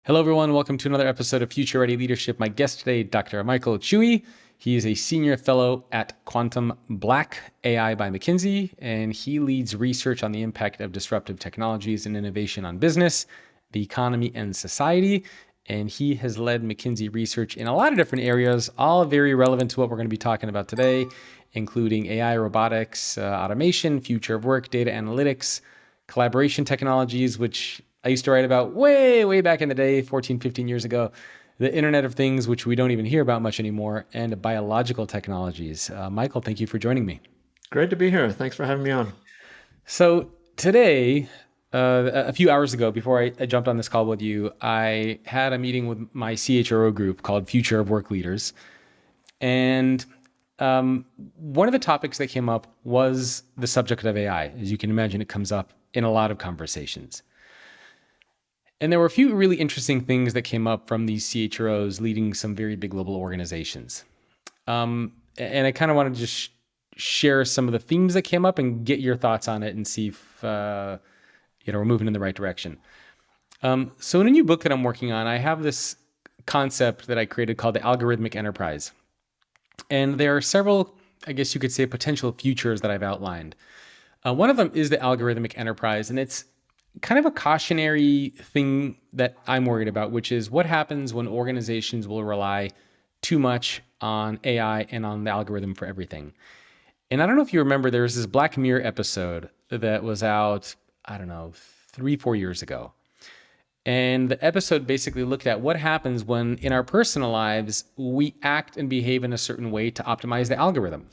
Hello, everyone. Welcome to another episode of Future Ready Leadership. My guest today, Dr. Michael Chui. He is a senior fellow at QuantumBlack AI by McKinsey, and he leads research on the impact of disruptive technologies and innovation on business, the economy, and society. And he has led McKinsey research in a lot of different areas, all very relevant to what we're going to be talking about today, including AI, robotics, automation, future of work, data analytics, collaboration technologies, which I used to write about way back in the day, 14, 15 years ago, the Internet of Things, which we don't even hear about much anymore, and biological technologies. Michael, thank you for joining me. Great to be here. Thanks for having me on. So today, a few hours ago, before I jumped on this call with you, I had a meeting with my CHRO group called Future of Work Leaders. And one of the topics that came up was the subject of AI. As you can imagine, it comes up in a lot of conversations. And there were a few really interesting things that came up from these CHROs leading some very big global organizations. And I kind of wanted to just share some of the themes that came up and get your thoughts on it and see if we're moving in the right direction. So in a new book that I'm working on, I have this concept that I created called the Algorithmic Enterprise. And there are several, I guess you could say, potential futures that I've outlined. One of them is the Algorithmic Enterprise, and it's kind of a cautionary thing that I'm worried about, which is what happens when organizations will rely too much on AI and on the algorithm for everything. And I don't know if you remember, there was this Black Mirror episode that was out, 3-4 years ago. And the episode basically looked at what happens when in our personal lives, we act and behave in a certain way to optimize the algorithm.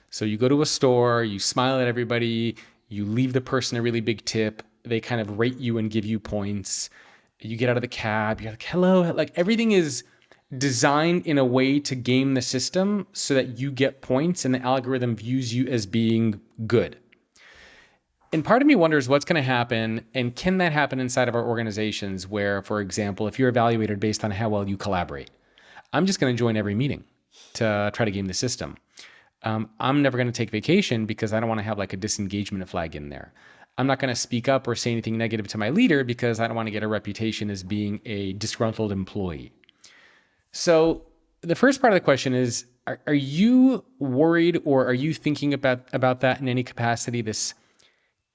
So you go to a store, you smile at everybody, you leave the person a really big tip, they kind of rate you and give you points. You get out of the cab, you're like, hello. Like everything is designed in a way to game the system so that you get points and the algorithm views you as being good. And part of me wonders what's going to happen, and can that happen inside of our organizations where, for example, if you're evaluated based on how well you collaborate, I'm just going to join every meeting to try to game the system. I'm never going to take vacation because I don't want to have like a disengagement flag in there. I'm not going to speak up or say anything negative to my leader because I don't want to get a reputation as being a disgruntled employee. So the first part of the question is, are you worried or are you thinking about that in any capacity, this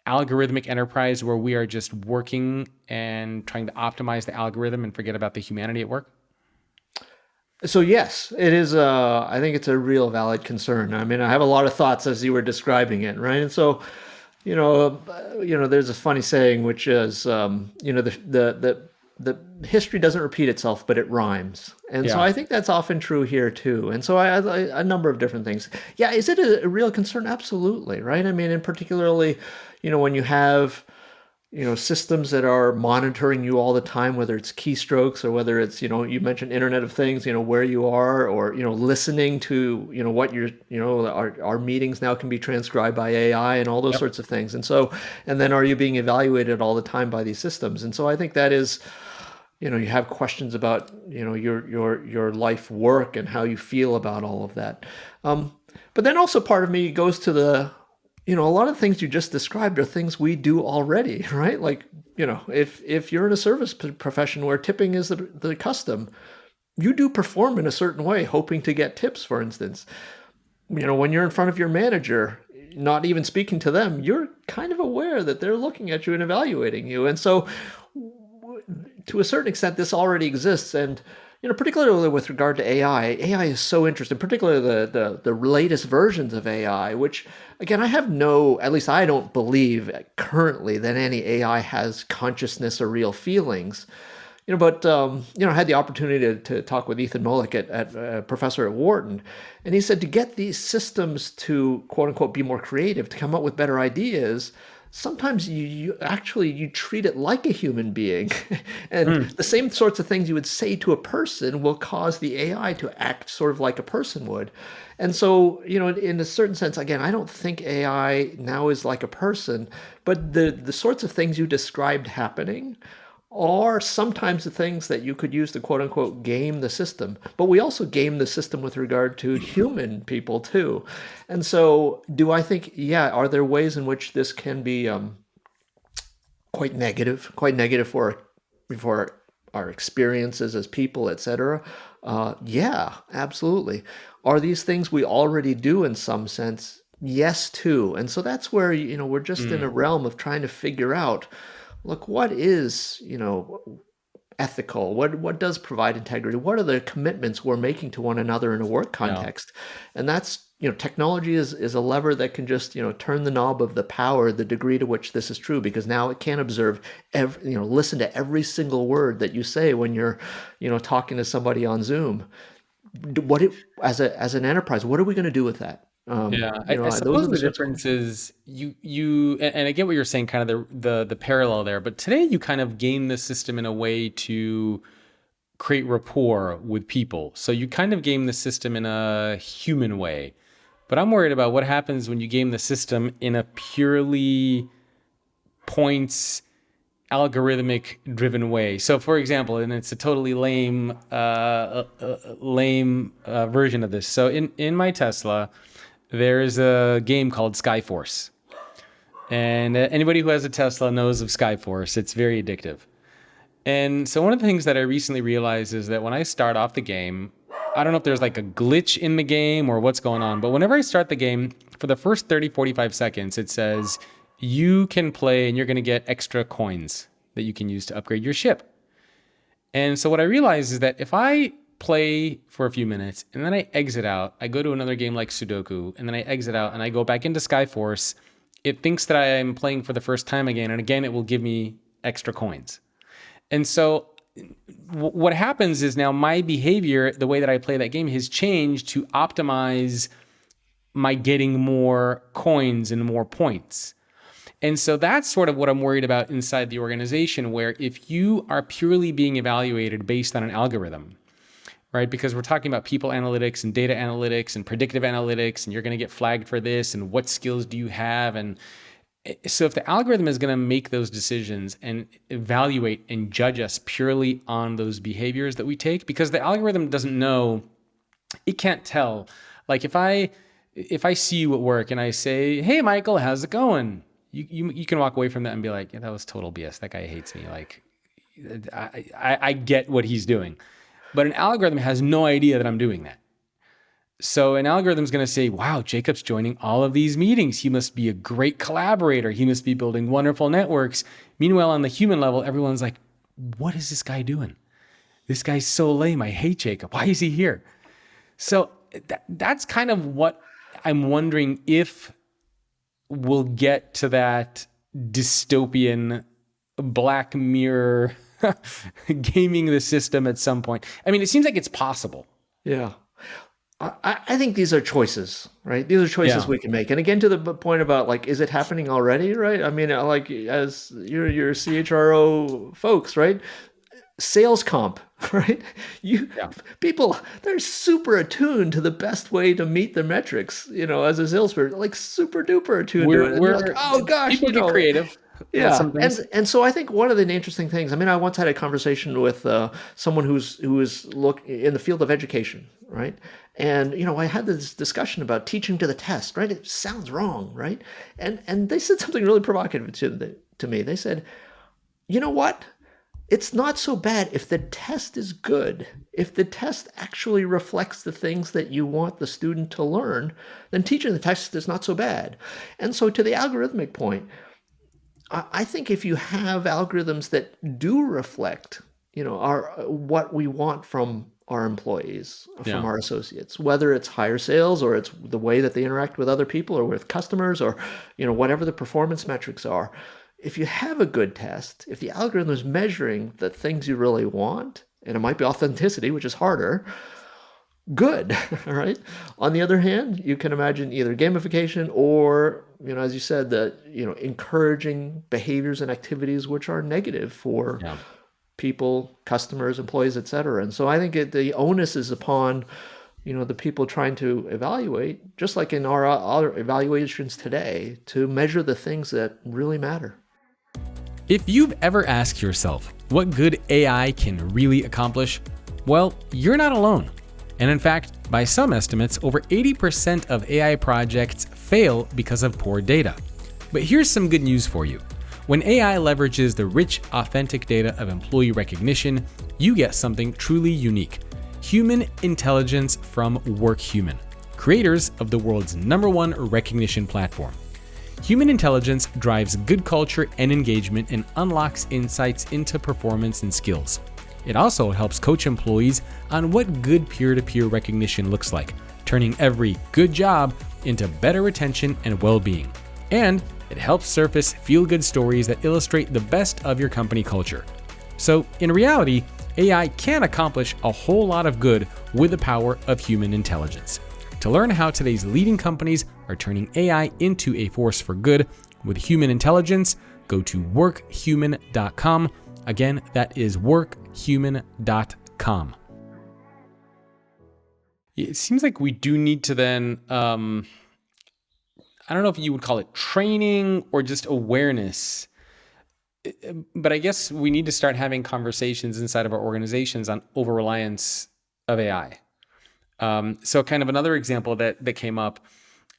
algorithmic enterprise where we are just working and trying to optimize the algorithm and forget about the humanity at work? So yes, it is. I think it's a real valid concern. I mean, I have a lot of thoughts as you were describing it, right? And so, there's a funny saying which is, the history doesn't repeat itself, but it rhymes. And so Yeah. I think that's often true here too. And so a number of different things. Yeah, is it a real concern? Absolutely, right? I mean, and particularly, when you have systems that are monitoring you all the time, whether it's keystrokes or whether it's, you mentioned Internet of Things, where you are, or, listening to, what you're, our meetings now can be transcribed by AI and all those Yep. sorts of things. And so, and then are you being evaluated all the time by these systems? And so I think that is, you have questions about, your life work and how you feel about all of that. But then also part of me goes to a lot of things you just described are things we do already, right? Like, if you're in a service profession where tipping is the custom, you do perform in a certain way, hoping to get tips, for instance. When you're in front of your manager, not even speaking to them, you're kind of aware that they're looking at you and evaluating you. And so, to a certain extent, this already exists. And particularly with regard to AI is so interesting, particularly the latest versions of AI, which, again, at least I don't believe currently that any AI has consciousness or real feelings. But I had the opportunity to talk with Ethan Mollick at a professor at Wharton, and he said to get these systems to, quote unquote, be more creative, to come up with better ideas, sometimes you actually treat it like a human being. And the same sorts of things you would say to a person will cause the AI to act sort of like a person would. And so, in a certain sense, again, I don't think AI now is like a person, but the sorts of things you described happening are sometimes the things that you could use to, quote unquote, game the system. But we also game the system with regard to human people too. And so do I think, yeah, are there ways in which this can be quite negative for our experiences as people, etc. Yeah, absolutely. Are these things we already do in some sense? Yes, too. And so that's where, we're just in a Mm, realm of trying to figure out, look, what is, ethical? What does provide integrity? What are the commitments we're making to one another in a work yeah. context? And that's, technology is a lever that can just, turn the knob of the power, the degree to which this is true, because now it can observe listen to every single word that you say when you're, talking to somebody on Zoom. As an enterprise, what are we going to do with that? Yeah, I Those suppose are the the difficult. difference is and I get what you're saying, kind of the parallel there. But today you kind of game the system in a way to create rapport with people. So you kind of game the system in a human way. But I'm worried about what happens when you game the system in a purely points algorithmic driven way. So for example, and it's a totally lame version of this. So in my Tesla, there's a game called Skyforce. And anybody who has a Tesla knows of Skyforce. It's very addictive. And so one of the things that I recently realized is that when I start off the game, I don't know if there's like a glitch in the game or what's going on, but whenever I start the game, for the first 30, 45 seconds, it says you can play and you're going to get extra coins that you can use to upgrade your ship. And so what I realized is that if I play for a few minutes and then I exit out, I go to another game like Sudoku, and then I exit out and I go back into Skyforce, it thinks that I am playing for the first time again. And again, it will give me extra coins. And so what happens is now my behavior, the way that I play that game, has changed to optimize my getting more coins and more points. And so that's sort of what I'm worried about inside the organization, where if you are purely being evaluated based on an algorithm, right? Because we're talking about people analytics and data analytics and predictive analytics, and you're going to get flagged for this, and what skills do you have? And so if the algorithm is going to make those decisions and evaluate and judge us purely on those behaviors that we take, because the algorithm doesn't know, it can't tell. Like if I see you at work and I say, "Hey, Michael, how's it going?" You can walk away from that and be like, "Yeah, that was total BS. That guy hates me." Like, I get what he's doing, but an algorithm has no idea that I'm doing that. So an algorithm is going to say, "Wow, Jacob's joining all of these meetings. He must be a great collaborator. He must be building wonderful networks." Meanwhile, on the human level, everyone's like, "What is this guy doing? This guy's so lame. I hate Jacob. Why is he here?" So that's kind of what I'm wondering, if we'll get to that dystopian Black Mirror gaming the system at some point. I mean, it seems like it's possible. Yeah. I think these are choices, right? These are choices Yeah. we can make. And again, to the point about like, is it happening already, right? I mean, like as your CHRO folks, right? Sales comp, right? Yeah. People, they're super attuned to the best way to meet the metrics, as a salesperson, like super duper attuned to it. And they're like, oh gosh, People get creative with yeah, some things. and so I think one of the interesting things. I mean, I once had a conversation with someone who is in the field of education, right? And I had this discussion about teaching to the test, right? It sounds wrong, right? And they said something really provocative to me. They said, "You know what? It's not so bad if the test is good. If the test actually reflects the things that you want the student to learn, then teaching the test is not so bad." And so, to the algorithmic point, I think if you have algorithms that do reflect, what we want from our employees, from Yeah. our associates, whether it's higher sales or it's the way that they interact with other people or with customers or, whatever the performance metrics are. If you have a good test, if the algorithm is measuring the things you really want, and it might be authenticity, which is harder, good, all right? On the other hand, you can imagine either gamification or, as you said, encouraging behaviors and activities which are negative for Yeah. people, customers, employees, et cetera. And so I think the onus is upon, the people trying to evaluate, just like in our other evaluations today, to measure the things that really matter. If you've ever asked yourself what good AI can really accomplish, well, you're not alone. And in fact, by some estimates, over 80% of AI projects fail because of poor data. But here's some good news for you. When AI leverages the rich, authentic data of employee recognition, you get something truly unique. Human intelligence from WorkHuman, creators of the world's #1 recognition platform. Human intelligence drives good culture and engagement and unlocks insights into performance and skills. It also helps coach employees on what good peer-to-peer recognition looks like, turning every good job into better retention and well-being. And it helps surface feel-good stories that illustrate the best of your company culture. So, in reality, AI can accomplish a whole lot of good with the power of human intelligence. To learn how today's leading companies are turning AI into a force for good with human intelligence, go to workhuman.com. Again, that is workhuman.com. It seems like we do need to then, I don't know if you would call it training or just awareness, but I guess we need to start having conversations inside of our organizations on over-reliance of AI. So kind of another example that came up,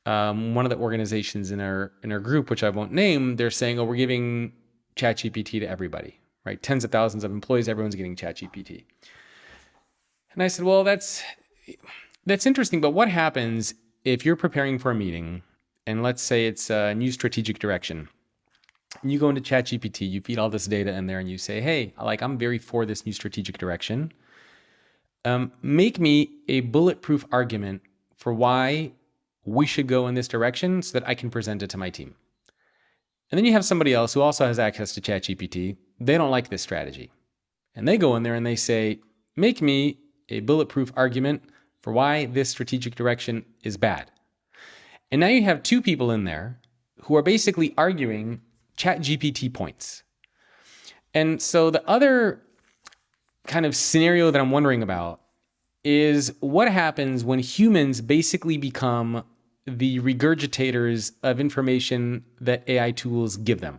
one of the organizations in our group, which I won't name, they're saying, oh, we're giving ChatGPT to everybody, right? Tens of thousands of employees, everyone's getting ChatGPT. And I said, well, that's interesting, but what happens if you're preparing for a meeting and let's say it's a new strategic direction? And you go into ChatGPT, you feed all this data in there and you say, hey, I'm very for this new strategic direction. Make me a bulletproof argument for why we should go in this direction so that I can present it to my team. And then you have somebody else who also has access to ChatGPT. They don't like this strategy. And they go in there and they say, make me a bulletproof argument for why this strategic direction is bad. And now you have two people in there who are basically arguing ChatGPT points. And so the other kind of scenario that I'm wondering about is what happens when humans basically become the regurgitators of information that AI tools give them.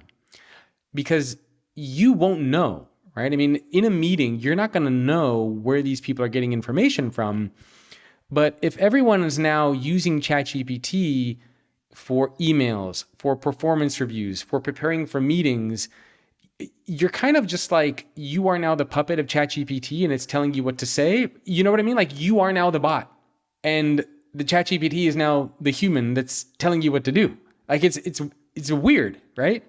Because you won't know, right? I mean, in a meeting, you're not going to know where these people are getting information from. But if everyone is now using ChatGPT for emails, for performance reviews, for preparing for meetings, you're kind of just like, you are now the puppet of ChatGPT and it's telling you what to say. You know what I mean? Like, you are now the bot and the ChatGPT is now the human that's telling you what to do. Like, it's weird, right?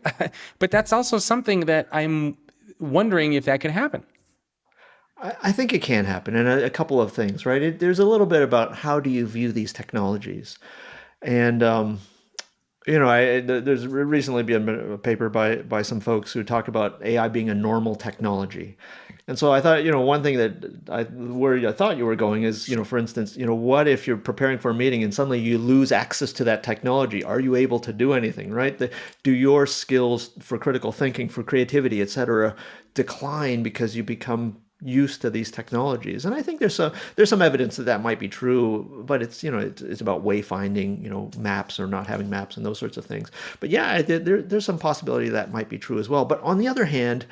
But that's also something that I'm wondering if that could happen. I think it can happen, and a couple of things, right? There's a little bit about how do you view these technologies, and there's recently been a paper by some folks who talk about AI being a normal technology. And so I thought, one thing where I thought you were going is, for instance, what if you're preparing for a meeting and suddenly you lose access to that technology? Are you able to do anything, right? Do your skills for critical thinking, for creativity, et cetera, decline because you become used to these technologies? And I think there's some evidence that might be true, but it's about wayfinding, maps or not having maps and those sorts of things. But yeah, there's some possibility that might be true as well. But on the other hand,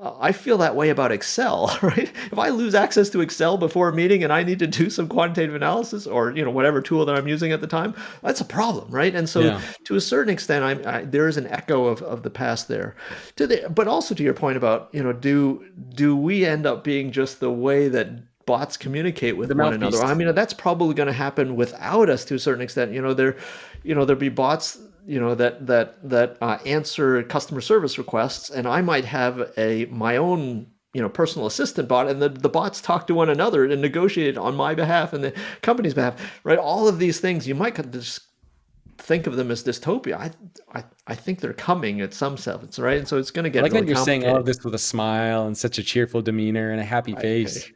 I feel that way about Excel, right? If I lose access to Excel before a meeting and I need to do some quantitative analysis or whatever tool that I'm using at the time, that's a problem, right? And so to a certain extent, there is an echo of the past there. But also to your point about do we end up being just the way that bots communicate with one another? I mean, that's probably going to happen without us to a certain extent. There'll be bots that answer customer service requests, and I might have my own personal assistant bot, and the bots talk to one another and negotiate on my behalf and the company's behalf, right? All of these things, you might just think of them as dystopia. I think they're coming at some sense, right? And so it's going to get like really that you're saying all of complicated. this with a smile and such a cheerful demeanor and a happy face.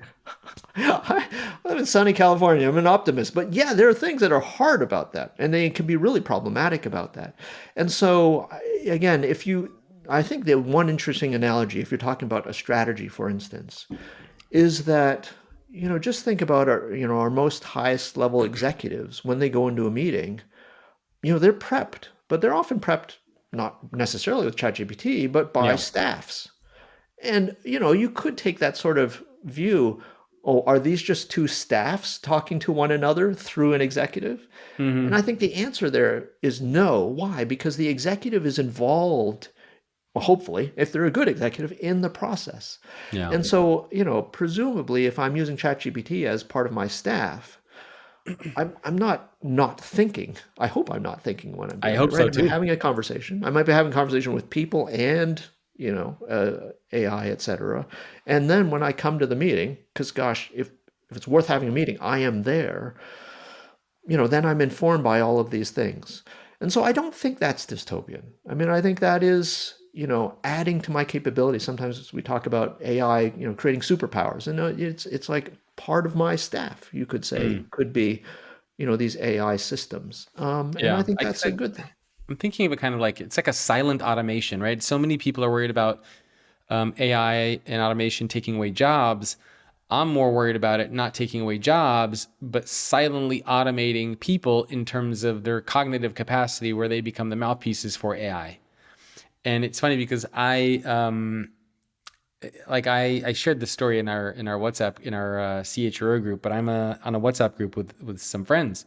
I live in sunny California. I'm an optimist. But yeah, there are things that are hard about that, and they can be really problematic about that. And so, again, I think that one interesting analogy, if you're talking about a strategy, for instance, is that, just think about our most highest level executives when they go into a meeting, they're prepped, but they're often prepped not necessarily with ChatGPT, but by staffs. And, you could take that sort of view. Oh, are these just two staffs talking to one another through an executive? Mm-hmm. And I think the answer there is no. Why? Because the executive is involved well, hopefully, if they're a good executive in the process. Yeah. And so, presumably, if I'm using ChatGPT as part of my staff, I'm not thinking. I hope I'm not thinking when I'm I doing it, hope right? so I'm too. having a conversation. I might be having a conversation with people and, AI, et cetera. And then when I come to the meeting, because gosh, if it's worth having a meeting, I am there, then I'm informed by all of these things. And so I don't think that's dystopian. I mean, I think that is, adding to my capability. Sometimes we talk about AI, creating superpowers, and it's like part of my staff, you could say, Mm. could be, these AI systems. And I Yeah. think I guess that's a good thing. I'm thinking of it kind of like it's like a silent automation, right? So many people are worried about AI and automation taking away jobs. I'm more worried about it not taking away jobs, but silently automating people in terms of their cognitive capacity, where they become the mouthpieces for AI. And it's funny because I shared this story in our WhatsApp in our CHRO group, but I'm on a WhatsApp group with some friends,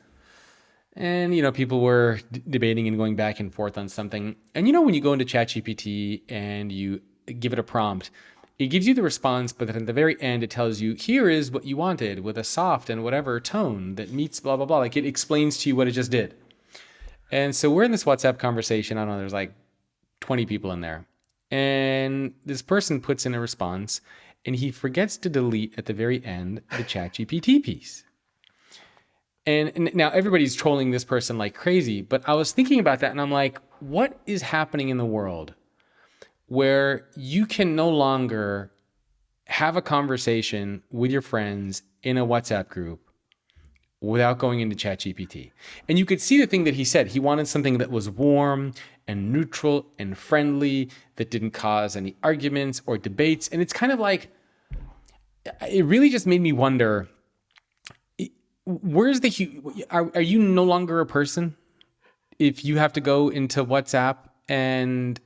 and people were debating and going back and forth on something. And when you go into ChatGPT and you give it a prompt, it gives you the response, but then at the very end it tells you, here is what you wanted with a soft and whatever tone that meets blah blah blah. Like, it explains to you what it just did. And so we're in this WhatsApp conversation. I don't know, there's like 20 people in there. And this person puts in a response, and he forgets to delete at the very end the ChatGPT piece. And now everybody's trolling this person like crazy, but I was thinking about that and I'm like, what is happening in the world where you can no longer have a conversation with your friends in a WhatsApp group without going into ChatGPT? And you could see the thing that he said. He wanted something that was warm and neutral and friendly, that didn't cause any arguments or debates. And it's kind of like, it really just made me wonder, where's are you no longer a person if you have to go into WhatsApp and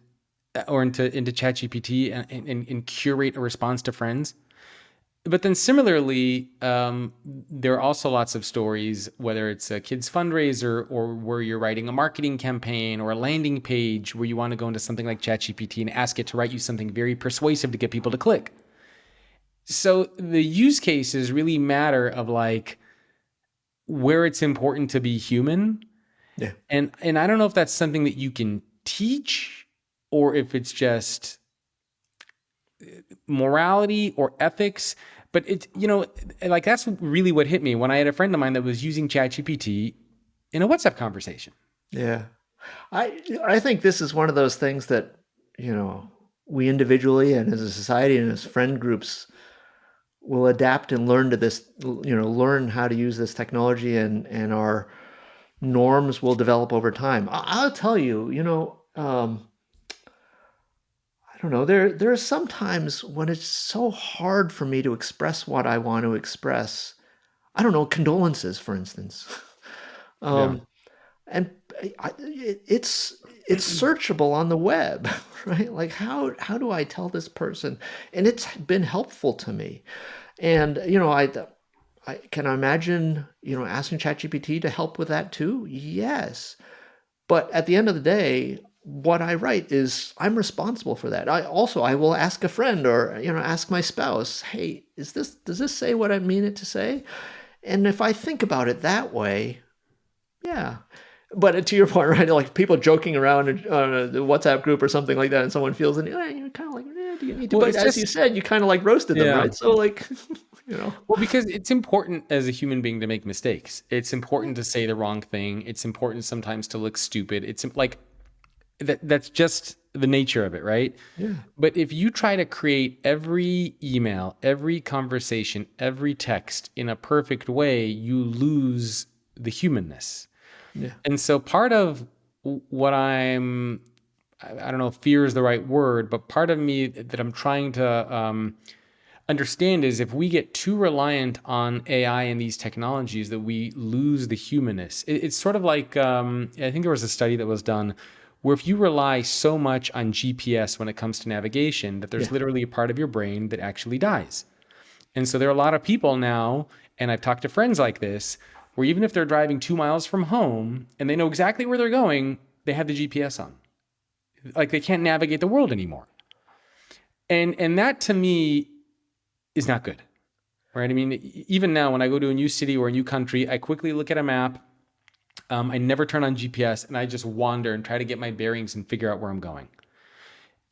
or into ChatGPT and curate a response to friends? But then similarly, there are also lots of stories, whether it's a kid's fundraiser or where you're writing a marketing campaign or a landing page where you want to go into something like ChatGPT and ask it to write you something very persuasive to get people to click. So the use cases really matter of like where it's important to be human. Yeah. And I don't know if that's something that you can teach or if it's just morality or ethics. But it's, like, that's really what hit me when I had a friend of mine that was using ChatGPT in a WhatsApp conversation. Yeah. I think this is one of those things that, we individually and as a society and as friend groups will adapt and learn to this, learn how to use this technology, and our norms will develop over time. I'll tell you, I don't know, there are some times when it's so hard for me to express what I want to express. I don't know, condolences, for instance. Yeah. Um, and it's searchable on the web, right? Like how do I tell this person? And it's been helpful to me. And I can imagine asking ChatGPT to help with that too. Yes, but at the end of the day, what I write is I'm responsible for that. I will ask a friend or ask my spouse, hey, does this say what I mean it to say? And if I think about it that way, yeah. But to your point, right? Like people joking around on a WhatsApp group or something like that, and someone feels it, you're kind of like, do you need to? Well, But it's as you just, said, you kind of like roasted them, yeah. right? So like, you know, Well, because it's important as a human being to make mistakes. It's important to say the wrong thing. It's important sometimes to look stupid. It's like that's just the nature of it, right? yeah, But if you try to create every email, every conversation, every text in a perfect way, you lose the humanness. yeah, And so part of what I don't know if fear is the right word, but part of me that I'm trying to understand is if we get too reliant on AI and these technologies, that we lose the humanness. It's sort of like, I think there was a study that was done where if you rely so much on GPS when it comes to navigation, that there's yeah, literally a part of your brain that actually dies. And so there are a lot of people now, and I've talked to friends like this, where even if they're driving 2 miles from home and they know exactly where they're going, they have the GPS on. Like they can't navigate the world anymore. And that to me is not good, right? I mean, even now when I go to a new city or a new country, I quickly look at a map. I never turn on GPS and I just wander and try to get my bearings and figure out where I'm going.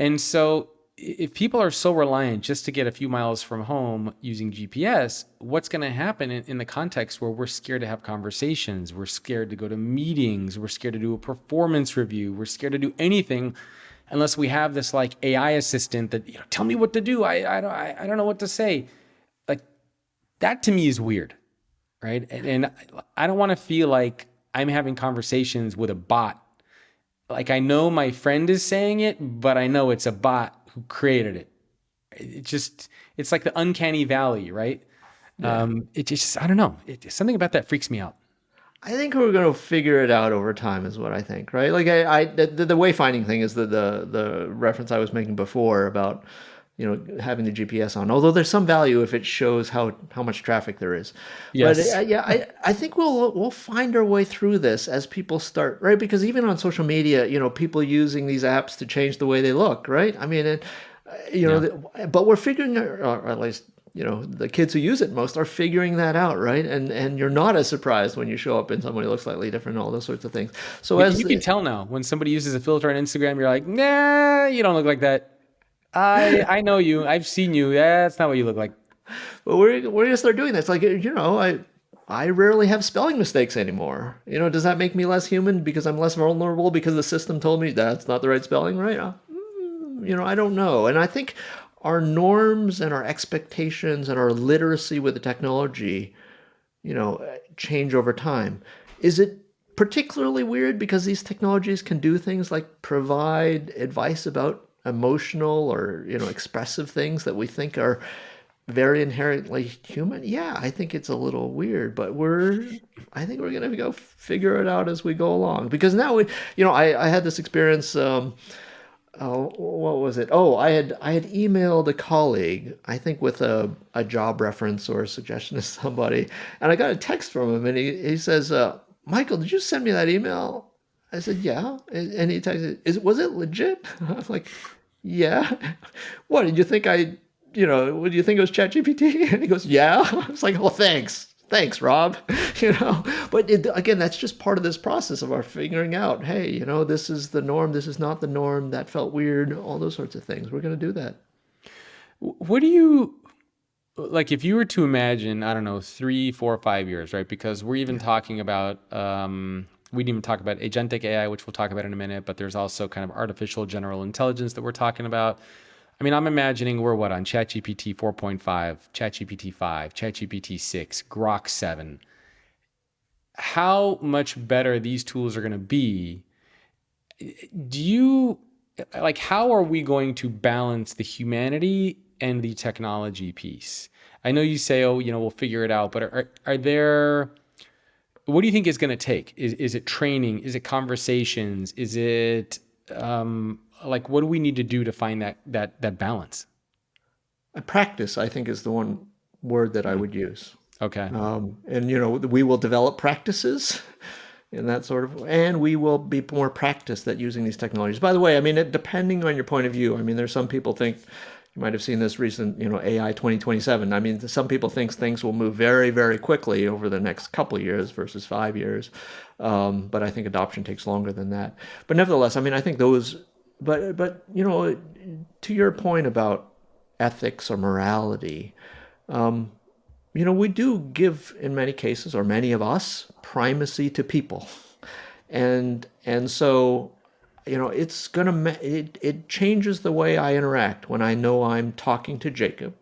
And so if people are so reliant just to get a few miles from home using GPS, what's going to happen in the context where we're scared to have conversations, we're scared to go to meetings, we're scared to do a performance review, we're scared to do anything unless we have this like AI assistant that, tell me what to do. I don't know what to say. Like that to me is weird, right? And I don't want to feel like I'm having conversations with a bot. Like I know my friend is saying it, but I know it's a bot who created it. It's like the uncanny valley, right? Yeah. It just, I don't know. Something about that freaks me out. I think we're going to figure it out over time, is what I think, right? Like the wayfinding thing is the reference I was making before about, having the GPS on. Although there's some value if it shows how much traffic there is, but Yes. yeah, I think we'll find our way through this as people start, right? Because even on social media, people using these apps to change the way they look, right? I mean, Yeah. but we're figuring, or at least the kids who use it most are figuring that out, right? And you're not as surprised when you show up in someone who looks slightly different, all those sorts of things. So Well, as you can tell now when somebody uses a filter on Instagram, you're like, nah, you don't look like that. I know you. I've seen you. That's not what you look like. well, we're gonna start doing this. Like I rarely have spelling mistakes anymore. Does that make me less human because I'm less vulnerable because the system told me that's not the right spelling, right? I don't know. And I think our norms and our expectations and our literacy with the technology, change over time. Is it particularly weird because these technologies can do things like provide advice about emotional or, expressive things that we think are very inherently human? Yeah, I think it's a little weird, but I think we're gonna go figure it out as we go along. Because now I had this experience. Oh, what was it? Oh, I had emailed a colleague, I think with a job reference or a suggestion to somebody, and I got a text from him, and he says, "Michael, did you send me that email?" I said, "Yeah," and he texted, was it legit?" I'm like, "Yeah." What did you think what do you think it was ChatGPT? And he goes, "Yeah." I was like, "Oh, thanks." Thanks, Rob. But again, that's just part of this process of our figuring out, hey, this is the norm, this is not the norm, that felt weird, all those sorts of things. We're going to do that. What do you like if you were to imagine, I don't know, 3, 4, 5 years, right? Because we're even Yeah. talking about, we didn't even talk about agentic AI, which we'll talk about in a minute, but there's also kind of artificial general intelligence that we're talking about. I mean, I'm imagining we're what on ChatGPT 4.5, ChatGPT 5, ChatGPT 6, Grok 7. How much better these tools are going to be? Do you like how are we going to balance the humanity and the technology piece? I know you say, oh, we'll figure it out, but are there what do you think is going to take? Is it training? Is it conversations? Is it like what do we need to do to find that balance? Practice, I think, is the one word that I Hmm. would use. Okay. And, we will develop practices and that sort of, and we will be more practiced at using these technologies. By the way, I mean, depending on your point of view, I mean, there's some people think, you might have seen this recent, AI 2027. I mean, some people think things will move very, very quickly over the next couple of years versus 5 years. But I think adoption takes longer than that. But nevertheless, I mean, I think but, to your point about ethics or morality, we do give, in many cases, or many of us, primacy to people, and so it changes the way I interact when I know I'm talking to Jacob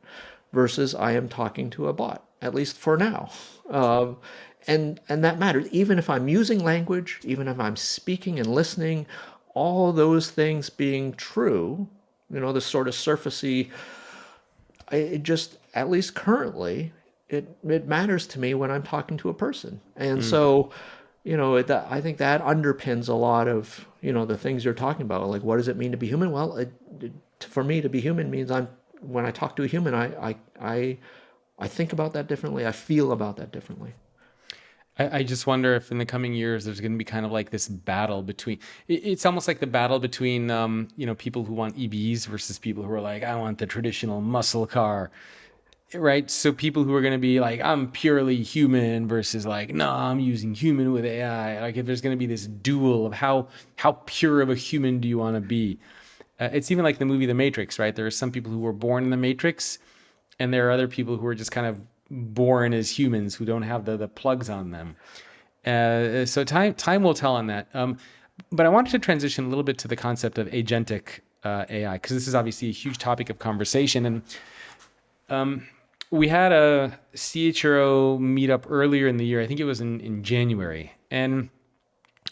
versus I am talking to a bot, at least for now. Um, and that matters. Even if I'm using language, even if I'm speaking and listening, all those things being true, the sort of surfacey, it just, at least currently, it matters to me when I'm talking to a person. And Mm. so, I think that underpins a lot of, the things you're talking about. Like, what does it mean to be human? Well, for me, to be human means when I talk to a human, I think about that differently. I feel about that differently. I just wonder if in the coming years there's going to be kind of like this battle between. It's almost like the battle between people who want EVs versus people who are like, I want the traditional muscle car, right? So people who are going to be like, I'm purely human versus like, no, I'm using human with AI. Like if there's going to be this duel of how pure of a human do you want to be? It's even like the movie The Matrix, right? There are some people who were born in the Matrix, and there are other people who are just kind of born as humans who don't have the plugs on them. So time will tell on that. But I wanted to transition a little bit to the concept of agentic AI because this is obviously a huge topic of conversation. And we had a CHRO meetup earlier in the year. I think it was in January. And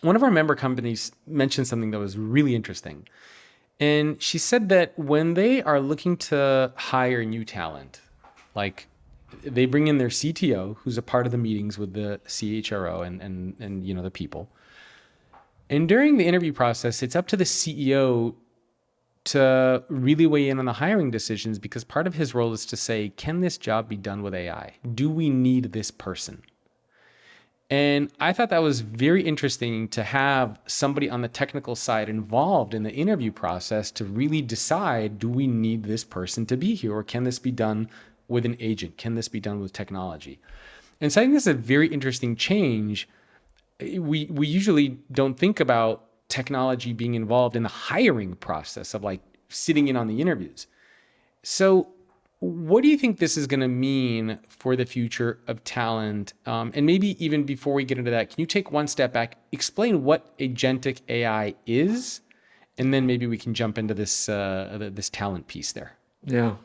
one of our member companies mentioned something that was really interesting. And she said that when they are looking to hire new talent, like they bring in their CTO, who's a part of the meetings with the CHRO and the people. And during the interview process, it's up to the CEO to really weigh in on the hiring decisions because part of his role is to say, can this job be done with AI? Do we need this person? And I thought that was very interesting to have somebody on the technical side involved in the interview process to really decide, do we need this person to be here, or can this be done with an agent? Can this be done with technology? And so I think this is a very interesting change. We usually don't think about technology being involved in the hiring process of like sitting in on the interviews. So what do you think this is going to mean for the future of talent? And maybe even before we get into that, can you take one step back, explain what agentic AI is, and then maybe we can jump into this talent piece there. Yeah.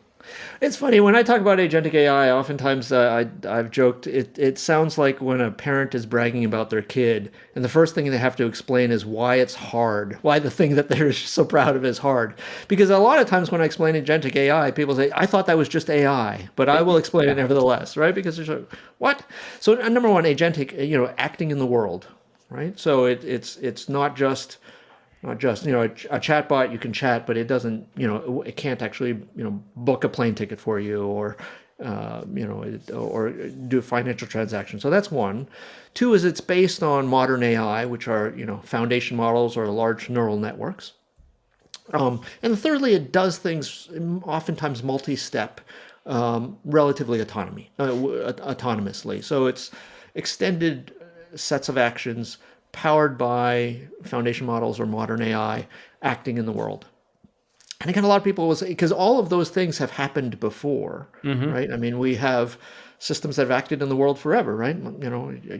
It's funny when I talk about agentic AI. Oftentimes, I've joked it sounds like when a parent is bragging about their kid, and the first thing they have to explain is why it's hard, why the thing that they're so proud of is hard. Because a lot of times when I explain agentic AI, people say, "I thought that was just AI," but I will explain it nevertheless, right? Because there's a what? So number one, agentic, acting in the world, right? So it's not just a chatbot. You can chat, but it doesn't, it can't actually book a plane ticket for you, or or do a financial transaction. So that's one. Two is it's based on modern AI, which are foundation models or large neural networks. And thirdly, it does things oftentimes multi-step, relatively autonomously. So it's extended sets of actions powered by foundation models or modern AI acting in the world. And again, a lot of people will say, because all of those things have happened before, right? I mean, we have systems that have acted in the world forever, right?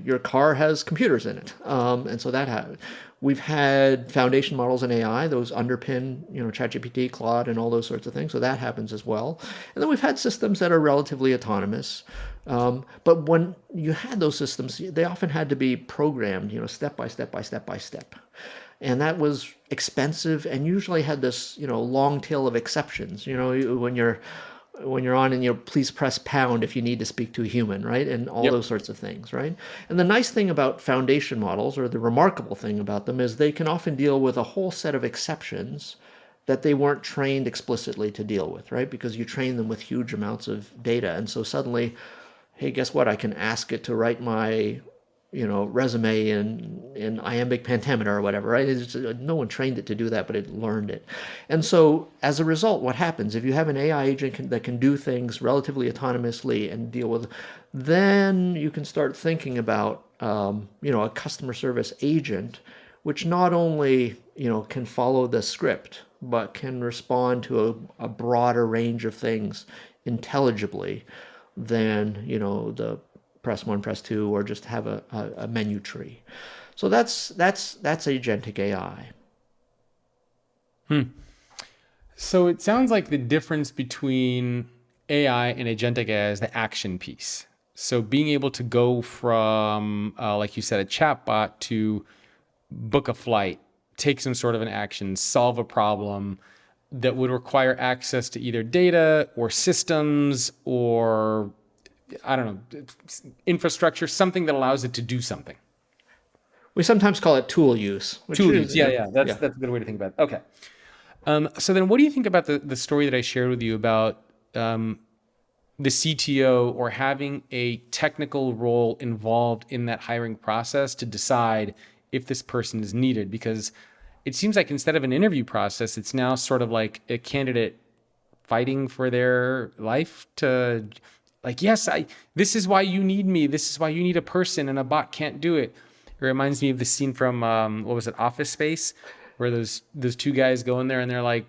Your car has computers in it. And so we've had foundation models in AI, those underpin, ChatGPT, Claude, and all those sorts of things. So that happens as well. And then we've had systems that are relatively autonomous. But when you had those systems, they often had to be programmed, step by step by step by step. And that was expensive and usually had this, long tail of exceptions. When you're on and please press pound if you need to speak to a human, right? And all those sorts of things, right? And the nice thing about foundation models, or the remarkable thing about them, is they can often deal with a whole set of exceptions that they weren't trained explicitly to deal with, right? Because you train them with huge amounts of data. And so suddenly, hey, guess what? I can ask it to write my resume in iambic pentameter or whatever, right? No one trained it to do that, but it learned it. And so as a result, what happens if you have an AI agent that can do things relatively autonomously and deal with, then you can start thinking about, a customer service agent, which not only, can follow the script, but can respond to a broader range of things intelligibly than, the press one, press two, or just have a menu tree. So that's agentic AI. So it sounds like the difference between AI and agentic AI is the action piece. So being able to go from, like you said, a chatbot to book a flight, take some sort of an action, solve a problem that would require access to either data or systems or, I don't know, infrastructure, something that allows it to do something. We sometimes call it tool use. Tool use, yeah. That's a good way to think about it. Okay. So then what do you think about the story that I shared with you about the CTO or having a technical role involved in that hiring process to decide if this person is needed? Because it seems like instead of an interview process, it's now sort of like a candidate fighting for their life to, like, yes, this is why you need me. This is why you need a person, and a bot can't do it. It reminds me of the scene from what was it, Office Space, where those two guys go in there and they're like,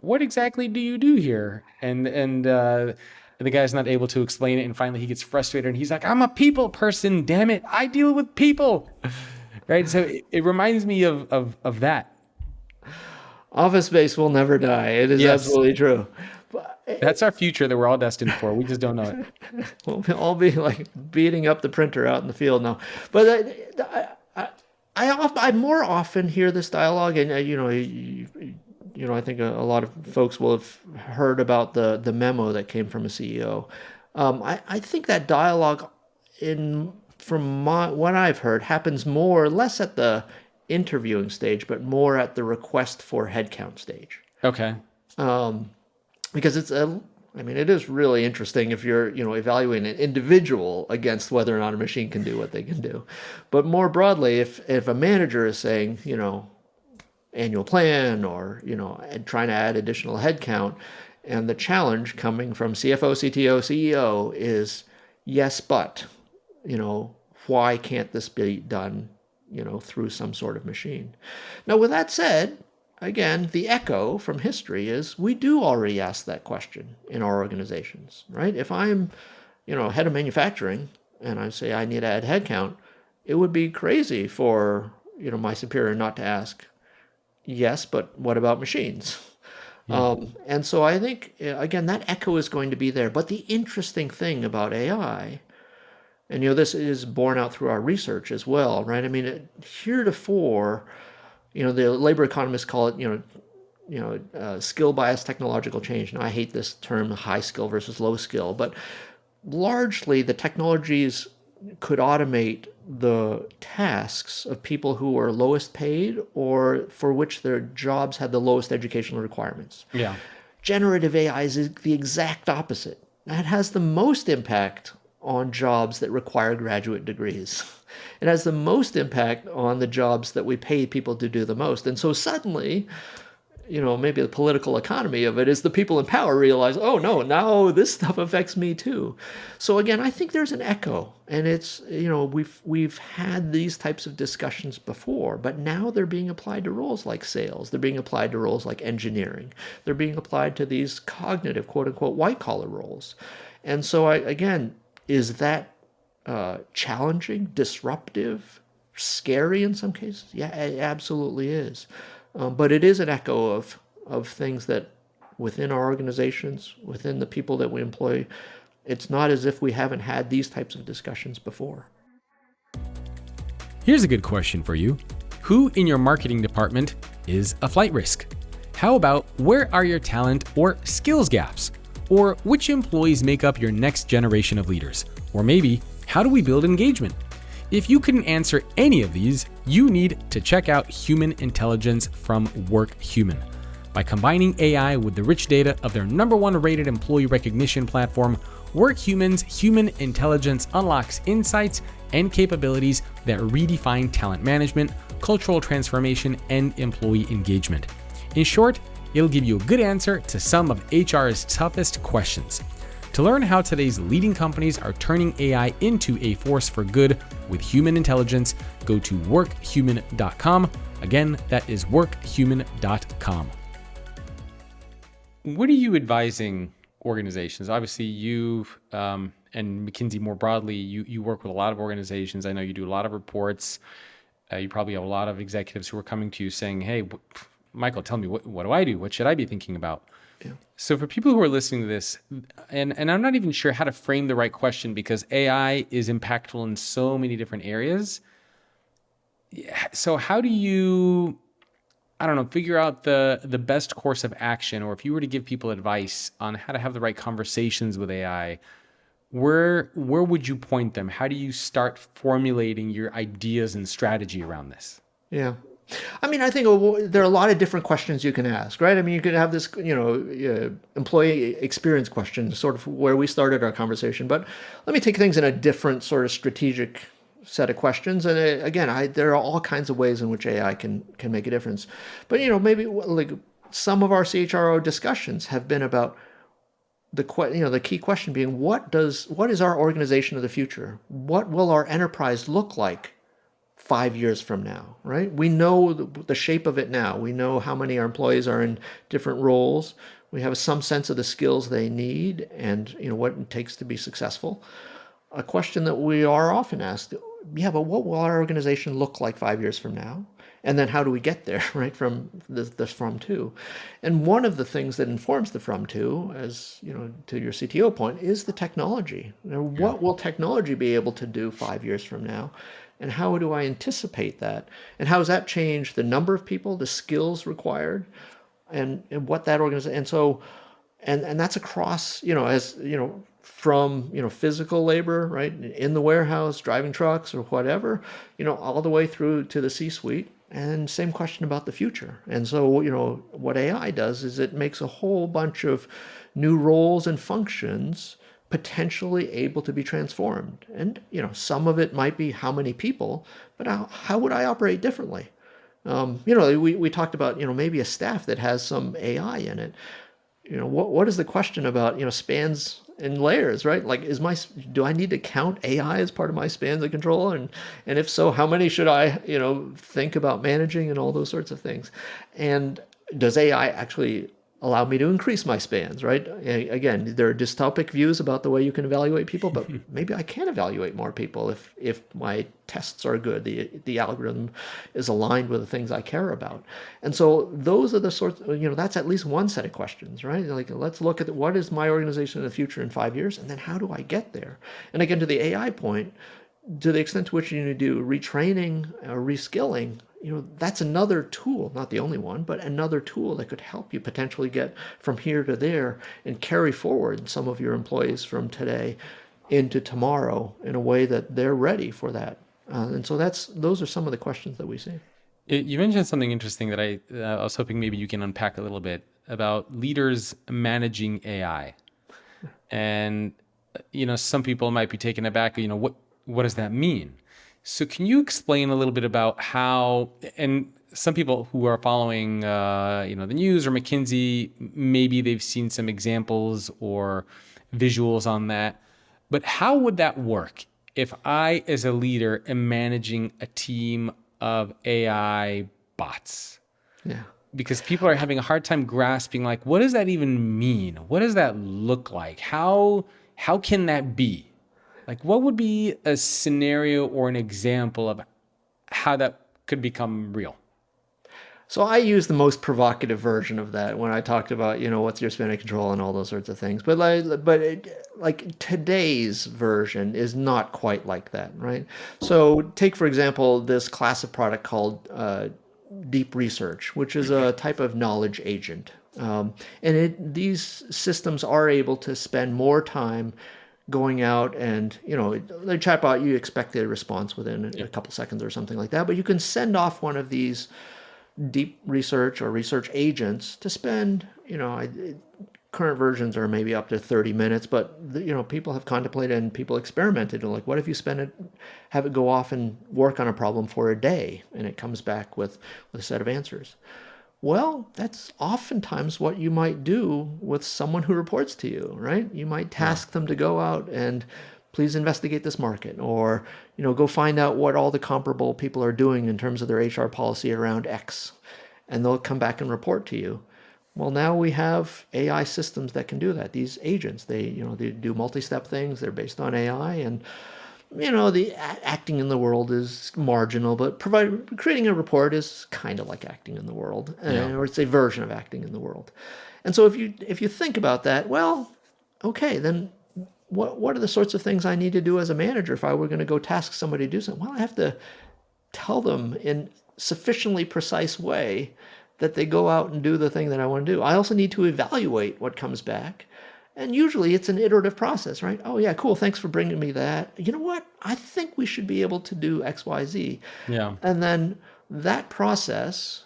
what exactly do you do here? And the guy's not able to explain it, and finally he gets frustrated and he's like, I'm a people person, damn it, I deal with people. Right? So it reminds me of that. Office Space will never die. It is Yes, absolutely true. that's our future that we're all destined for. We just don't know it. We'll all be like beating up the printer out in the field now. But I more often hear this dialogue, and I think a lot of folks will have heard about the memo that came from a CEO. I think that dialogue, from what I've heard, happens more or less at the interviewing stage, but more at the request for headcount stage. Okay. Because it is really interesting if you're, evaluating an individual against whether or not a machine can do what they can do. But more broadly, if a manager is saying, annual plan or, and trying to add additional headcount, and the challenge coming from CFO, CTO, CEO is, yes, but, why can't this be done, through some sort of machine? Now, with that said, again, the echo from history is we do already ask that question in our organizations, right? If I'm, head of manufacturing and I say I need to add headcount, it would be crazy for, my superior not to ask, yes, but what about machines? Yeah. And so I think, again, that echo is going to be there. But the interesting thing about AI, and, this is borne out through our research as well, right? I mean, heretofore, the labor economists call it, skill bias technological change. Now, I hate this term, high skill versus low skill, but largely the technologies could automate the tasks of people who are lowest paid or for which their jobs had the lowest educational requirements. Yeah. Generative AI is the exact opposite. It has the most impact on jobs that require graduate degrees. It has the most impact on the jobs that we pay people to do the most. And so suddenly, maybe the political economy of it is the people in power realize, oh no, now this stuff affects me too. So again, I think there's an echo, and it's, we've had these types of discussions before, but now they're being applied to roles like sales. They're being applied to roles like engineering. They're being applied to these cognitive, quote unquote, white collar roles. And so again, is that challenging, disruptive, scary in some cases? Yeah, it absolutely is. But it is an echo of things that within our organizations, within the people that we employ, it's not as if we haven't had these types of discussions before. Here's a good question for you. Who in your marketing department is a flight risk? How about where are your talent or skills gaps? Or which employees make up your next generation of leaders? Or maybe, how do we build engagement? If you couldn't answer any of these, you need to check out Human Intelligence from WorkHuman. By combining AI with the rich data of their #1 rated employee recognition platform, WorkHuman's Human Intelligence unlocks insights and capabilities that redefine talent management, cultural transformation, and employee engagement. In short, it'll give you a good answer to some of HR's toughest questions. To learn how today's leading companies are turning AI into a force for good with human intelligence, go to workhuman.com. Again, that is workhuman.com. What are you advising organizations? Obviously, you and McKinsey more broadly, you work with a lot of organizations. I know you do a lot of reports. You probably have a lot of executives who are coming to you saying, hey, Michael, tell me, what do I do? What should I be thinking about? Yeah. So for people who are listening to this, and I'm not even sure how to frame the right question because AI is impactful in so many different areas. So how do you, I don't know, figure out the best course of action, or if you were to give people advice on how to have the right conversations with AI, where would you point them? How do you start formulating your ideas and strategy around this? Yeah. I mean, I think there are a lot of different questions you can ask, right? I mean, you could have this, employee experience question, sort of where we started our conversation. But let me take things in a different sort of strategic set of questions. And again, there are all kinds of ways in which AI can make a difference. But maybe like some of our CHRO discussions have been about the key question being what is our organization of the future? What will our enterprise look like 5 years from now, right? We know the shape of it now. We know how many our employees are in different roles. We have some sense of the skills they need and what it takes to be successful. A question that we are often asked, yeah, but what will our organization look like 5 years from now? And then how do we get there, right? From the from to. And one of the things that informs the from to, as to your CTO point, is the technology. What will technology be able to do 5 years from now? And how do I anticipate that? And how does that change the number of people, the skills required, and what that organization, and so, and that's across, as from physical labor, right, in the warehouse, driving trucks or whatever, all the way through to the C-suite. And same question about the future. And so, what AI does is it makes a whole bunch of new roles and functions potentially able to be transformed. And, some of it might be how many people, but how would I operate differently? We talked about, maybe a staff that has some AI in it. What is the question about, spans and layers, right? Like, do I need to count AI as part of my spans of control? And if so, how many should I, think about managing and all those sorts of things? And does AI actually allow me to increase my spans, right? Again, there are dystopic views about the way you can evaluate people, but maybe I can evaluate more people if my tests are good, the algorithm is aligned with the things I care about. And so those are the sorts, that's at least one set of questions, right? Like, let's look at what is my organization in the future in 5 years, and then how do I get there? And again, to the AI point, to the extent to which you need to do retraining or reskilling, that's another tool, not the only one, but another tool that could help you potentially get from here to there and carry forward some of your employees from today into tomorrow in a way that they're ready for that. And so those are some of the questions that we see. You mentioned something interesting that I was hoping maybe you can unpack a little bit about leaders managing AI. And some people might be taken aback. What does that mean? So can you explain a little bit about how? And some people who are following, the news or McKinsey, maybe they've seen some examples or visuals on that. But how would that work if I, as a leader, am managing a team of AI bots? Yeah. Because people are having a hard time grasping, like, what does that even mean? What does that look like? How can that be? Like, what would be a scenario or an example of how that could become real? So I use the most provocative version of that when I talked about, what's your span of control and all those sorts of things. But like today's version is not quite like that, right? So take, for example, this class of product called deep research, which is a type of knowledge agent. These systems are able to spend more time going out and, the chatbot, you expect a response within a couple seconds or something like that. But you can send off one of these deep research or research agents to spend, current versions are maybe up to 30 minutes, but people have contemplated and people experimented. And like, what if you have it go off and work on a problem for a day and it comes back with a set of answers? Well, that's oftentimes what you might do with someone who reports to you, right? You might task them to go out and please investigate this market, or go find out what all the comparable people are doing in terms of their HR policy around X, and they'll come back and report to you. Well, now we have AI systems that can do that. These agents, they do multi-step things. They're based on AI, and the acting in the world is marginal, but creating a report is kind of like acting in the world, or it's a version of acting in the world. And so if you think about that, well, okay, then what are the sorts of things I need to do as a manager if I were going to go task somebody to do something? Well, I have to tell them in sufficiently precise way that they go out and do the thing that I want to do. I also need to evaluate what comes back. And usually it's an iterative process, right? Oh, yeah, cool. Thanks for bringing me that. You know what? I think we should be able to do X, Y, Z. Yeah. And then that process,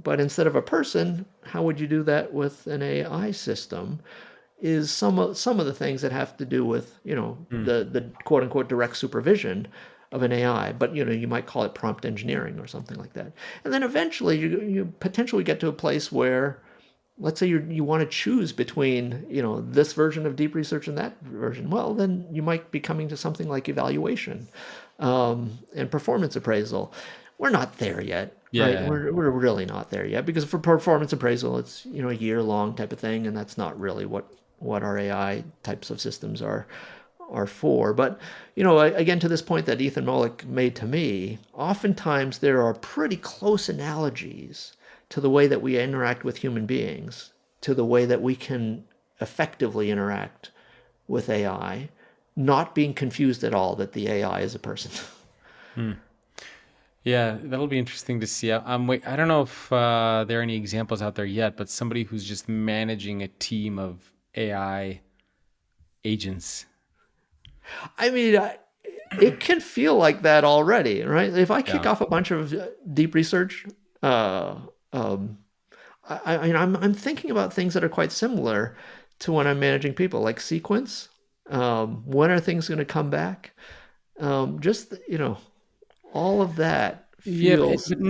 but instead of a person, how would you do that with an AI system? Is some of the things that have to do with Hmm. the quote unquote direct supervision of an AI, but you might call it prompt engineering or something like that. And then eventually you potentially get to a place where, let's say you want to choose between this version of deep research and that version. Well, then you might be coming to something like evaluation and performance appraisal. We're not there yet, right? Yeah. We're really not there yet, because for performance appraisal, it's a year long type of thing, and that's not really what our AI types of systems are for. But again, to this point that Ethan Mollick made to me, oftentimes there are pretty close analogies to the way that we interact with human beings, to the way that we can effectively interact with AI, not being confused at all that the AI is a person. Hmm. Yeah, that'll be interesting to see. I don't know if there are any examples out there yet, but somebody who's just managing a team of AI agents. I mean, it can feel like that already, right? If I kick Yeah. off a bunch of deep research, uh, um, I'm thinking about things that are quite similar to when I'm managing people, like sequence. When are things going to come back? Just all of that Yeah, feels. but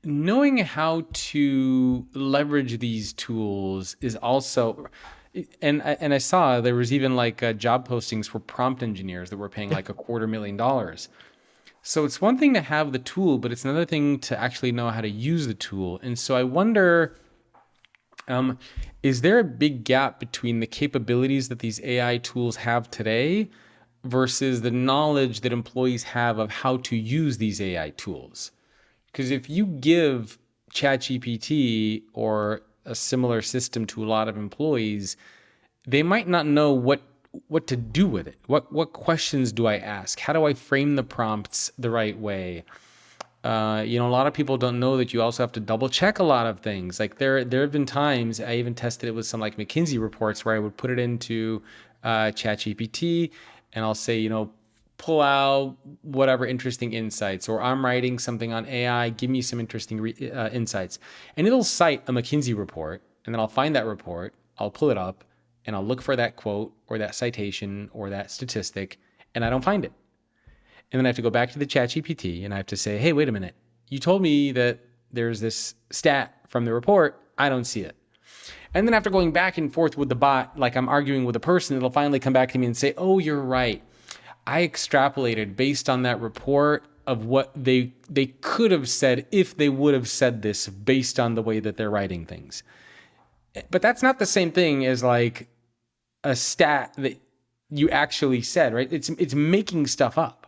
knowing how to leverage these tools is also, and I saw there was even like job postings for prompt engineers that were paying Yeah. like $250,000. So it's one thing to have the tool, but it's another thing to actually know how to use the tool. And so I wonder, um, is there a big gap between the capabilities that these AI tools have today versus the knowledge that employees have of how to use these AI tools? Because if you give ChatGPT or a similar system to a lot of employees, they might not know what to do with it. What questions do I ask? How do I frame the prompts the right way? A lot of people don't know that you also have to double check a lot of things. Like there have been times I even tested it with some like McKinsey reports where I would put it into ChatGPT and I'll say, pull out whatever interesting insights, or I'm writing something on AI, give me some interesting insights, and it'll cite a McKinsey report, and then I'll find that report, I'll pull it up, and I'll look for that quote or that citation or that statistic, and I don't find it. And then I have to go back to the chat GPT and I have to say, hey, wait a minute. You told me that there's this stat from the report. I don't see it. And then after going back and forth with the bot, like I'm arguing with a person, it'll finally come back to me and say, oh, you're right. I extrapolated based on that report of what they could have said if they would have said this based on the way that they're writing things. But that's not the same thing as like a stat that you actually said, right? It's making stuff up.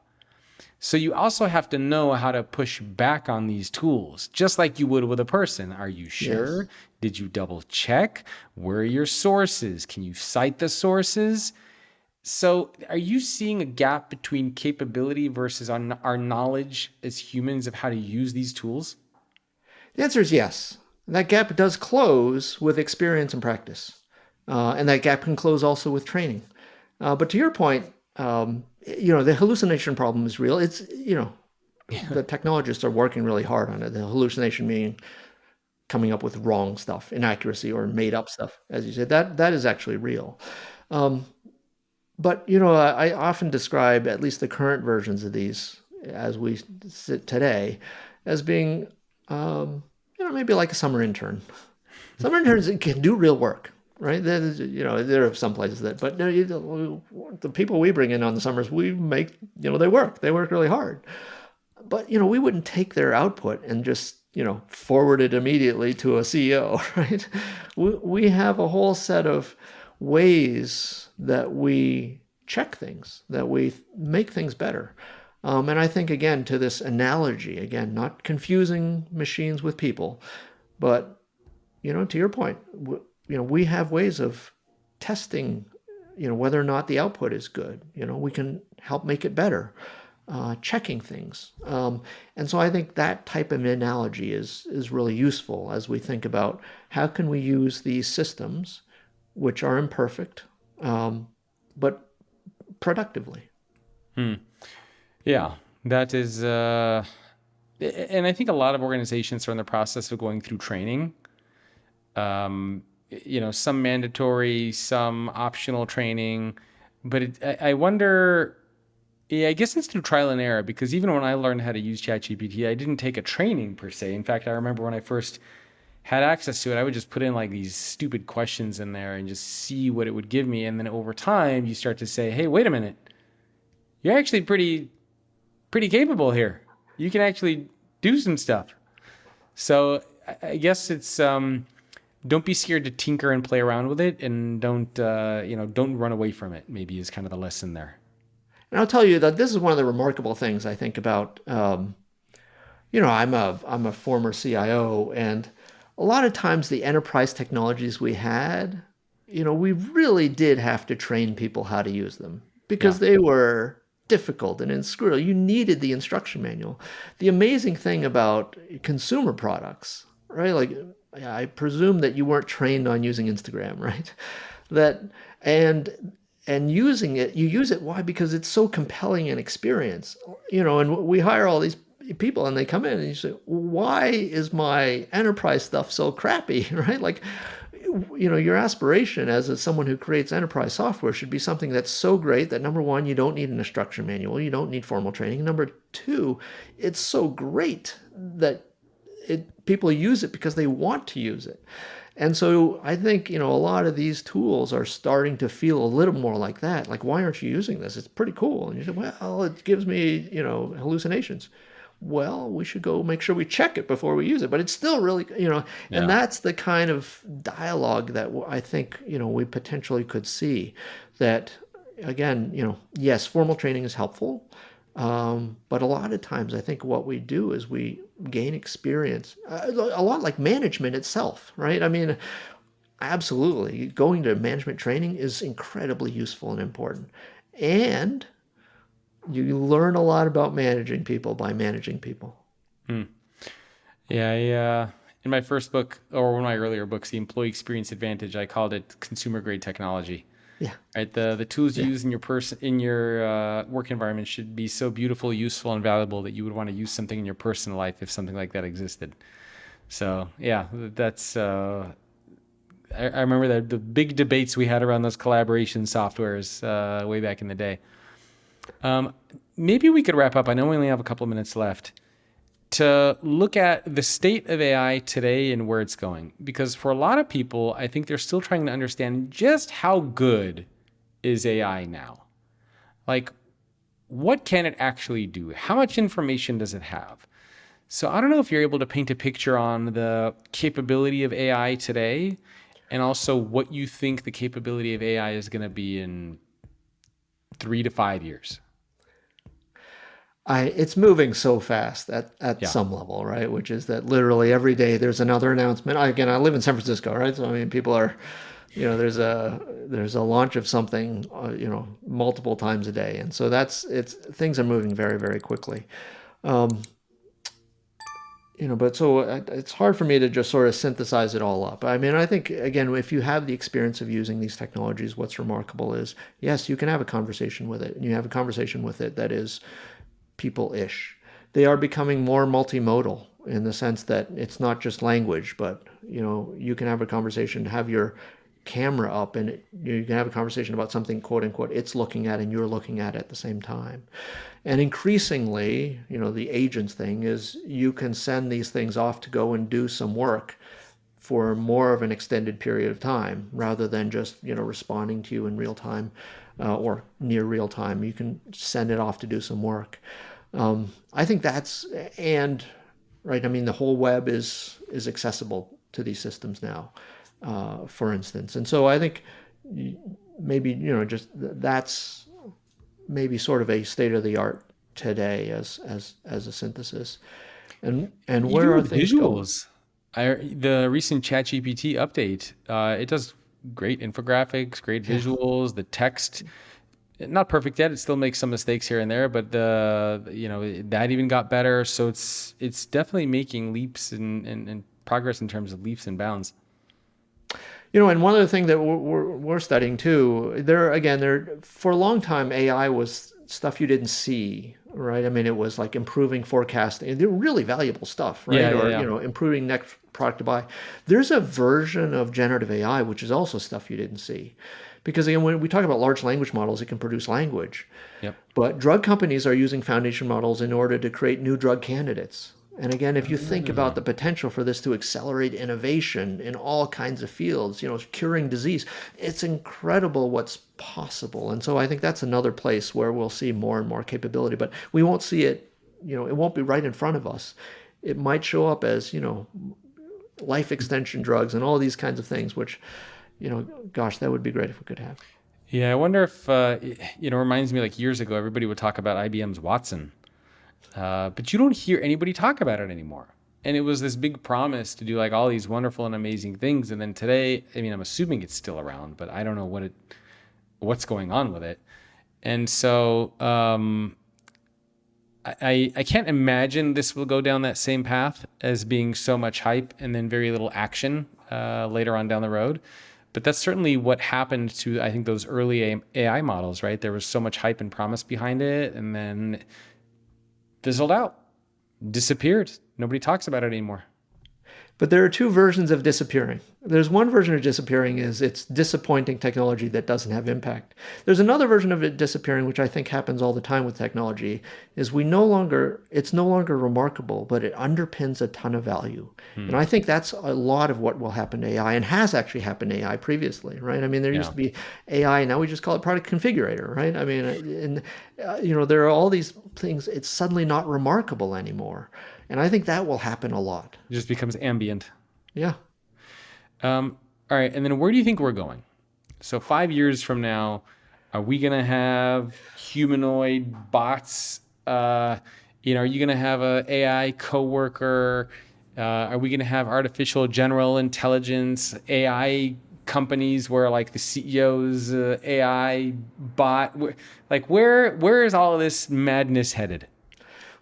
So you also have to know how to push back on these tools, just like you would with a person. Are you sure? Yes. Did you double check? Where are your sources? Can you cite the sources? So are you seeing a gap between capability versus our knowledge as humans of how to use these tools? The answer is yes. That gap does close with experience and practice. And that gap can close also with training. But to your point, the hallucination problem is real. It's, the technologists are working really hard on it. The hallucination meaning coming up with wrong stuff, inaccuracy, or made up stuff, as you said. That is actually real. But I often describe at least the current versions of these, as we sit today, as being maybe like a summer intern. Summer interns can do real work, right? There are some places that, but no, the people we bring in on the summers, we make, they work. They work really hard. But we wouldn't take their output and just forward it immediately to a CEO, right? We have a whole set of ways that we check things, that we make things better. And I think, again, to this analogy, again, not confusing machines with people, but to your point, we have ways of testing, whether or not the output is good. We can help make it better, checking things. And so I think that type of analogy is really useful as we think about how can we use these systems, which are imperfect, but productively. Hmm. Yeah, that is. And I think a lot of organizations are in the process of going through training. Some mandatory, some optional training. But I wonder, yeah, I guess it's through trial and error because even when I learned how to use ChatGPT, I didn't take a training per se. In fact, I remember when I first had access to it, I would just put in like these stupid questions in there and just see what it would give me. And then over time, you start to say, hey, wait a minute, you're actually pretty capable here. You can actually do some stuff. So I guess it's don't be scared to tinker and play around with it, and don't run away from it. Maybe is kind of the lesson there. And I'll tell you that this is one of the remarkable things I think about. I'm a former CIO, and a lot of times the enterprise technologies we had, we really did have to train people how to use them Yeah, because they were difficult and inscrutable. You needed the instruction manual. The amazing thing about consumer products, right? Like I presume that you weren't trained on using Instagram, right? That and and using it, you use it. Why? Because it's so compelling an experience, and we hire all these people and they come in and you say, why is my enterprise stuff so crappy? Right? Like, your aspiration as someone who creates enterprise software should be something that's so great that number one, you don't need an instruction manual, you don't need formal training. Number two, it's so great that people use it because they want to use it. And so I think, a lot of these tools are starting to feel a little more like that. Like, why aren't you using this? It's pretty cool. And you say, well, it gives me, hallucinations. Well, we should go make sure we check it before we use it. But it's still really, and yeah. that's the kind of dialogue that I think, we potentially could see that, again, yes, formal training is helpful. But a lot of times, I think what we do is we gain experience, a lot like management itself, right? I mean, absolutely, going to management training is incredibly useful and important. And you learn a lot about managing people by managing people. Hmm. Yeah. In my first book, or one of my earlier books, The Employee Experience Advantage, I called it consumer grade technology. Yeah, Right, the tools you yeah. use in your work environment should be so beautiful, useful, and valuable that you would want to use something in your personal life if something like that existed. So yeah, that's I remember the big debates we had around those collaboration softwares way back in the day. Um, Maybe we could wrap up. I know we only have a couple of minutes left to look at the state of AI today and where it's going. Because for a lot of people, I think they're still trying to understand just how good is AI now. Like, what can it actually do? How much information does it have? So I don't know if you're able to paint a picture on the capability of AI today and also what you think the capability of AI is going to be in 3 to 5 years. It's moving so fast at Yeah. some level, right? Which is that literally every day there's another announcement. Again, I live in San Francisco, right? So I mean, people are, there's a launch of something, multiple times a day, and so it's things are moving very, very quickly. Um, but so it's hard for me to just sort of synthesize it all up. I mean, I think again, if you have the experience of using these technologies, what's remarkable is yes, you can have a conversation with it, and you have a conversation with it that is people-ish. They are becoming more multimodal in the sense that it's not just language, but you can have a conversation, have your camera up, and you can have a conversation about something, quote unquote, it's looking at and you're looking at the same time. And increasingly, the agents thing is you can send these things off to go and do some work for more of an extended period of time rather than just responding to you in real time or near real time. You can send it off to do some work. I think that's and right. I mean, the whole web is accessible to these systems now, for instance. And so I think maybe just that's maybe sort of a state of the art today as a synthesis. And where Even are with things going? visuals, the recent ChatGPT update, it does great infographics, great Yeah. visuals, the text. Not perfect yet. It still makes some mistakes here and there, but that even got better. So it's definitely making leaps and progress in terms of leaps and bounds. And one other thing that we're studying too, there again, there for a long time AI was stuff you didn't see, right? I mean, it was like improving forecasting. They're really valuable stuff, Yeah, right? yeah, Or, yeah. improving next product to buy. There's a version of generative AI, which is also stuff you didn't see. Because again, when we talk about large language models, it can produce language. Yep. But drug companies are using foundation models in order to create new drug candidates. And again, if you think about the potential for this to accelerate innovation in all kinds of fields, curing disease, it's incredible what's possible. And so I think that's another place where we'll see more and more capability, but we won't see it, it won't be right in front of us. It might show up as, life extension drugs and all these kinds of things, which, gosh, that would be great if we could have. Yeah, I wonder if reminds me like years ago, everybody would talk about IBM's Watson, but you don't hear anybody talk about it anymore. And it was this big promise to do like all these wonderful and amazing things. And then today, I mean, I'm assuming it's still around, but I don't know what's going on with it. And so I can't imagine this will go down that same path as being so much hype and then very little action later on down the road. But that's certainly what happened to, I think, those early AI models, right? There was so much hype and promise behind it, and then fizzled out, disappeared. Nobody talks about it anymore. But there are two versions of disappearing. There's one version of disappearing is it's disappointing technology that doesn't have impact. There's another version of it disappearing, which I think happens all the time with technology, is it's no longer remarkable, but it underpins a ton of value. And I think that's a lot of what will happen to AI and has actually happened to AI previously, right? I mean, there used Yeah. to be AI, now we just call it product configurator, right? I mean, there are all these things. It's suddenly not remarkable anymore. And I think that will happen a lot. It just becomes ambient. Yeah. All right, and then where do you think we're going? So 5 years from now, are we gonna have humanoid bots? Are you gonna have a AI coworker? Are we gonna have artificial general intelligence AI companies where like the CEOs AI bot? Like where is all of this madness headed?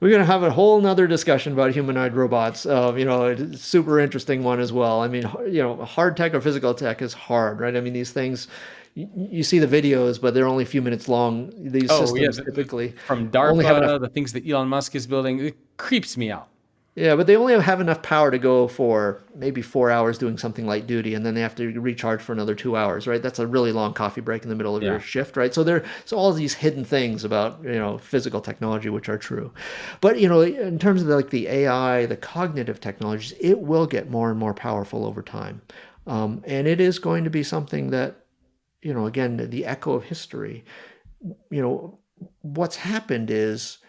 We're going to have a whole nother discussion about humanoid robots. A super interesting one as well. I mean, hard tech or physical tech is hard, right? I mean, these things, you see the videos, but they're only a few minutes long. These Oh yeah, systems typically from only have enough. DARPA, the things that Elon Musk is building, it creeps me out. Yeah, but they only have enough power to go for maybe 4 hours doing something light duty, and then they have to recharge for another 2 hours, right? That's a really long coffee break in the middle of your Yeah. shift, right? So all these hidden things about physical technology which are true, but in terms of like the AI, the cognitive technologies, it will get more and more powerful over time, and it is going to be something that again the echo of history. What's happened is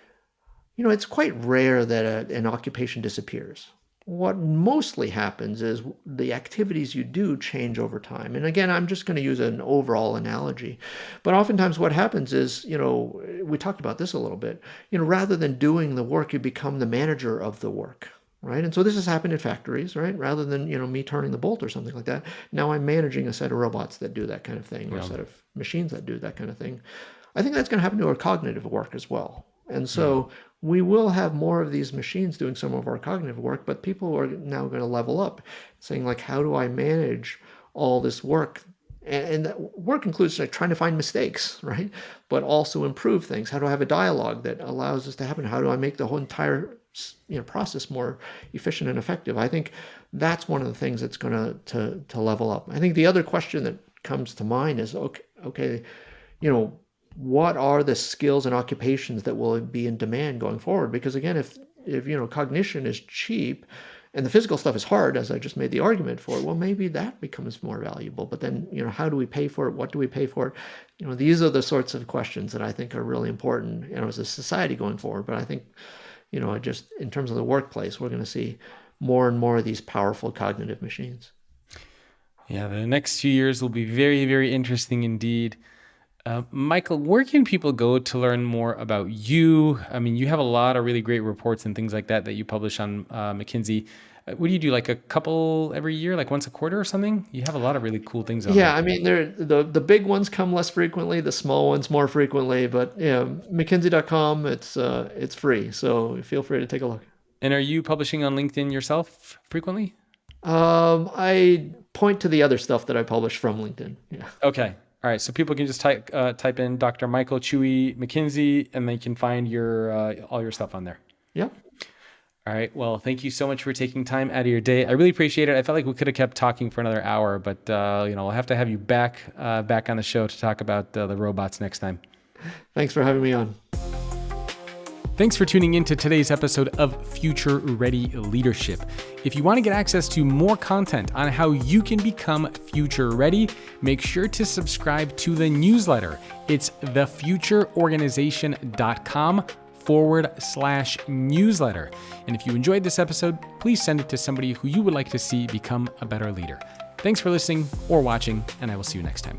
it's quite rare that an occupation disappears. What mostly happens is the activities you do change over time. And again, I'm just going to use an overall analogy. But oftentimes what happens is, we talked about this a little bit, rather than doing the work, you become the manager of the work. Right. And so this has happened in factories, right? Rather than, me turning the bolt or something like that. Now I'm managing a set of robots that do that kind of thing, or a set of machines that do that kind of thing. I think that's going to happen to our cognitive work as well. And so we will have more of these machines doing some of our cognitive work, but people are now going to level up, saying like, how do I manage all this work? And that work includes like trying to find mistakes, right? But also improve things. How do I have a dialogue that allows this to happen? How do I make the whole entire process more efficient and effective? I think that's one of the things that's going to level up. I think the other question that comes to mind is, okay, what are the skills and occupations that will be in demand going forward? Because again, if cognition is cheap and the physical stuff is hard, as I just made the argument for, well, maybe that becomes more valuable. But then, how do we pay for it? What do we pay for it? These are the sorts of questions that I think are really important, as a society going forward. But I think, just in terms of the workplace, we're going to see more and more of these powerful cognitive machines. Yeah, the next few years will be very, very interesting indeed. Michael, where can people go to learn more about you? I mean, you have a lot of really great reports and things like that you publish on McKinsey. What do you do? Like a couple every year, like once a quarter or something? You have a lot of really cool things on Yeah, there. I mean, the big ones come less frequently, the small ones more frequently. But McKinsey.com, it's free, so feel free to take a look. And are you publishing on LinkedIn yourself frequently? I point to the other stuff that I publish from LinkedIn. Yeah. Okay. All right, so people can just type in Dr. Michael, Chui, McKinsey, and they can find your all your stuff on there. Yeah. All right. Well, thank you so much for taking time out of your day. I really appreciate it. I felt like we could have kept talking for another hour, but we'll have to have you back on the show to talk about the robots next time. Thanks for having me on. Thanks for tuning in to today's episode of Future Ready Leadership. If you want to get access to more content on how you can become future ready, make sure to subscribe to the newsletter. It's thefutureorganization.com/newsletter. And if you enjoyed this episode, please send it to somebody who you would like to see become a better leader. Thanks for listening or watching, and I will see you next time.